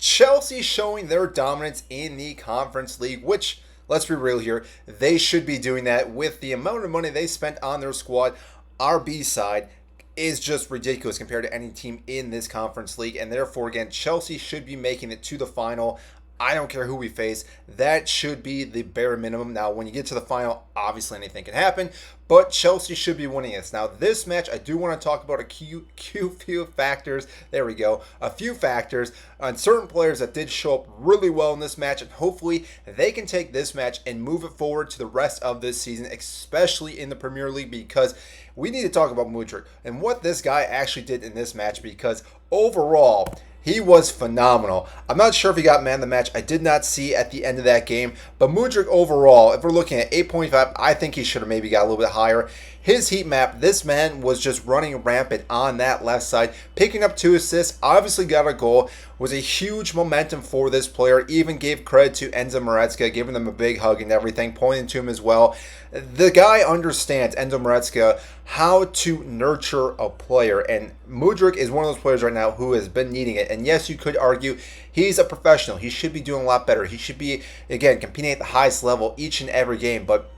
Chelsea showing their dominance in the Conference League, which, let's be real here, they should be doing that with the amount of money they spent on their squad. Our B side is just ridiculous compared to any team in this Conference League, and therefore, again, Chelsea should be making it to the final. I don't care who we face. That should be the bare minimum. Now, when you get to the final, obviously anything can happen, but Chelsea should be winning this. Now, this match, I do want to talk about few factors. There we go. A few factors on certain players that did show up really well in this match, and hopefully they can take this match and move it forward to the rest of this season, especially in the Premier League, because we need to talk about Mudryk and what this guy actually did in this match, because overall, he was phenomenal. I'm not sure if he got man of the match. I did not see at the end of that game. But Mudryk overall, if we're looking at 8.5, I think he should have maybe got a little bit higher. His heat map, this man was just running rampant on that left side, picking up 2 assists, obviously got a goal, was a huge momentum for this player, even gave credit to Enzo Maresca, giving them a big hug and everything, pointing to him as well. The guy understands, Enzo Maresca, how to nurture a player, and Mudryk is one of those players right now who has been needing it. And yes, you could argue he's a professional. He should be doing a lot better. He should be, again, competing at the highest level each and every game, but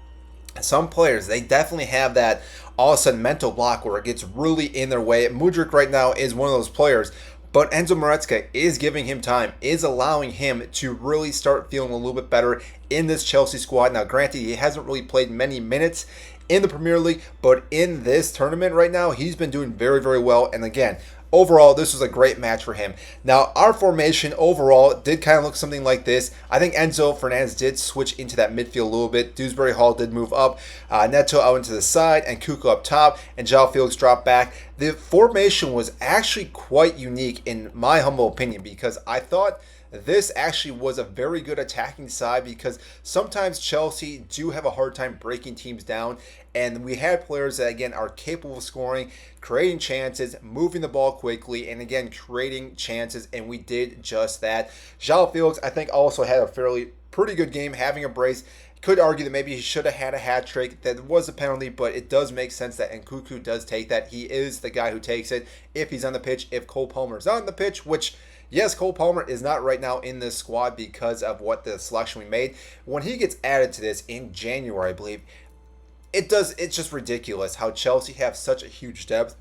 some players, they definitely have that all of a sudden mental block where it gets really in their way. Mudryk right now is one of those players, but Enzo Maresca is giving him time, is allowing him to really start feeling a little bit better in this Chelsea squad. Now, granted, he hasn't really played many minutes in the Premier League, but in this tournament right now, he's been doing very, very well. And again, overall, this was a great match for him. Now, our formation overall did kind of look something like this. I think Enzo Fernandez did switch into that midfield a little bit. Dewsbury Hall did move up. Neto out into the side, and Kuko up top, and João Felix dropped back. The formation was actually quite unique in my humble opinion, because I thought this actually was a very good attacking side, because sometimes Chelsea do have a hard time breaking teams down, and we had players that, again, are capable of scoring, creating chances, moving the ball quickly, and again, creating chances, and we did just that. João Felix, I think, also had a pretty good game, having a brace. Could argue that maybe he should have had a hat trick. That was a penalty, but it does make sense that Nkunku does take that. He is the guy who takes it if he's on the pitch. If Cole Palmer is on the pitch, which, yes, Cole Palmer is not right now in this squad because of what the selection we made. When he gets added to this in January, I believe, it's just ridiculous how Chelsea have such a huge depth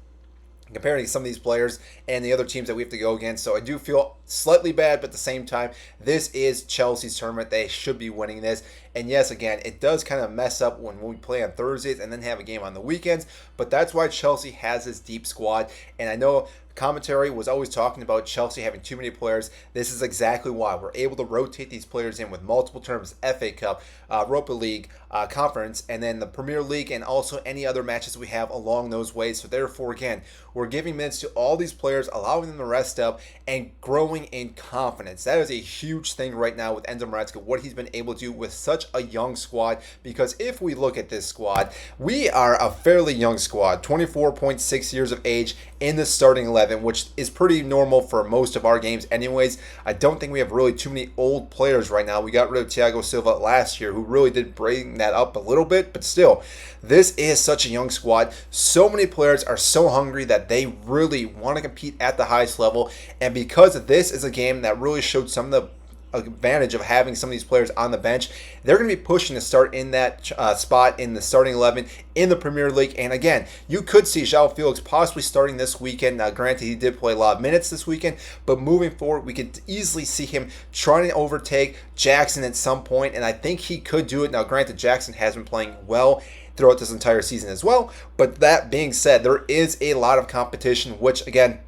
comparing some of these players and the other teams that we have to go against. So I do feel slightly bad, but at the same time, this is Chelsea's tournament. They should be winning this. And yes, again, it does kind of mess up when we play on Thursdays and then have a game on the weekends, but that's why Chelsea has this deep squad. And I know commentary was always talking about Chelsea having too many players. This is exactly why we're able to rotate these players in with multiple terms: FA Cup, Europa League, Conference, and then the Premier League, and also any other matches we have along those ways. So therefore, again, we're giving minutes to all these players, allowing them to rest up and growing in confidence. That is a huge thing right now with Enzo Maresca, what he's been able to do with such a young squad. Because if we look at this squad, we are a fairly young squad, 24.6 years of age in the starting 11, which is pretty normal for most of our games anyways. I don't think we have really too many old players right now. We got rid of Thiago Silva last year, who really did bring that up a little bit, but still, this is such a young squad. So many players are so hungry that they really want to compete at the highest level, and because this is a game that really showed some of the advantage of having some of these players on the bench, they're going to be pushing to start in that spot in the starting 11 in the Premier League. And again, you could see João Felix possibly starting this weekend. Now, granted, he did play a lot of minutes this weekend, but moving forward, we could easily see him trying to overtake Jackson at some point, and I think he could do it. Now, granted, Jackson has been playing well throughout this entire season as well, but that being said, there is a lot of competition, which, again,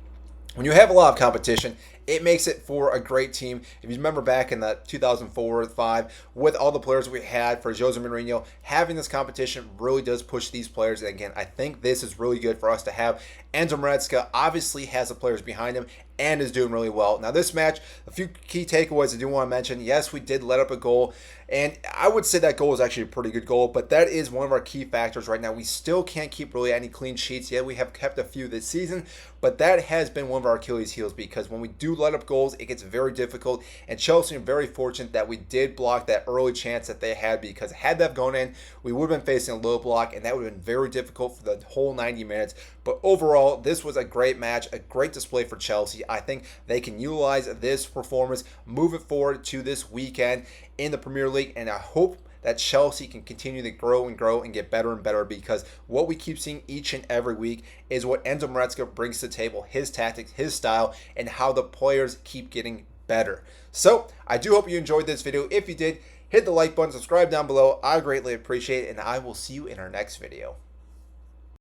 when you have a lot of competition, it makes it for a great team. If you remember back in the 2004-05, with all the players we had for Jose Mourinho, having this competition really does push these players. And again, I think this is really good for us to have. Enzo Maresca obviously has the players behind him and is doing really well. Now, this match, a few key takeaways I do want to mention. Yes, we did let up a goal, and I would say that goal was actually a pretty good goal, but that is one of our key factors right now. We still can't keep really any clean sheets. Yeah, we have kept a few this season, but that has been one of our Achilles heels, because when we do let up goals, it gets very difficult, and Chelsea are very fortunate that we did block that early chance that they had, because had that gone in, we would have been facing a low block, and that would have been very difficult for the whole 90 minutes. But overall, this was a great match, a great display for Chelsea. I think they can utilize this performance, move it forward to this weekend in the Premier League, and I hope that Chelsea can continue to grow and get better and better, because what we keep seeing each and every week is what Enzo Maresca brings to the table, his tactics, his style, and how the players keep getting better. So I do hope you enjoyed this video. If you did, hit the like button, subscribe down below. I greatly appreciate it, and I will see you in our next video.